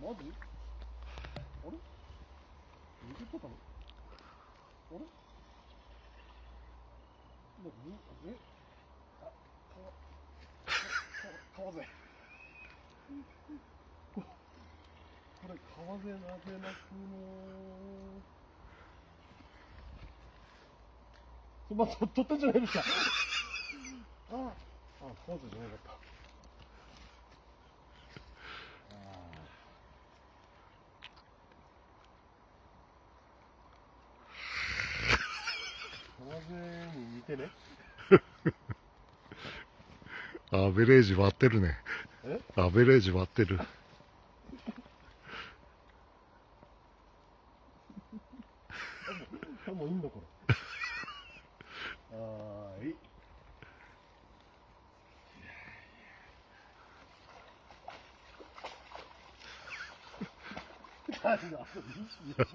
マジ？あれ？抜けてたの？あれ？え？あ、川勢。これ川勢なぜなくのまあ、取ったんじゃないですか。ああ、川勢じゃなかった。川勢に似てね。アベレージ割ってるね。アベレージ割ってる。もういいんだこれ。い。何だ、いいよ。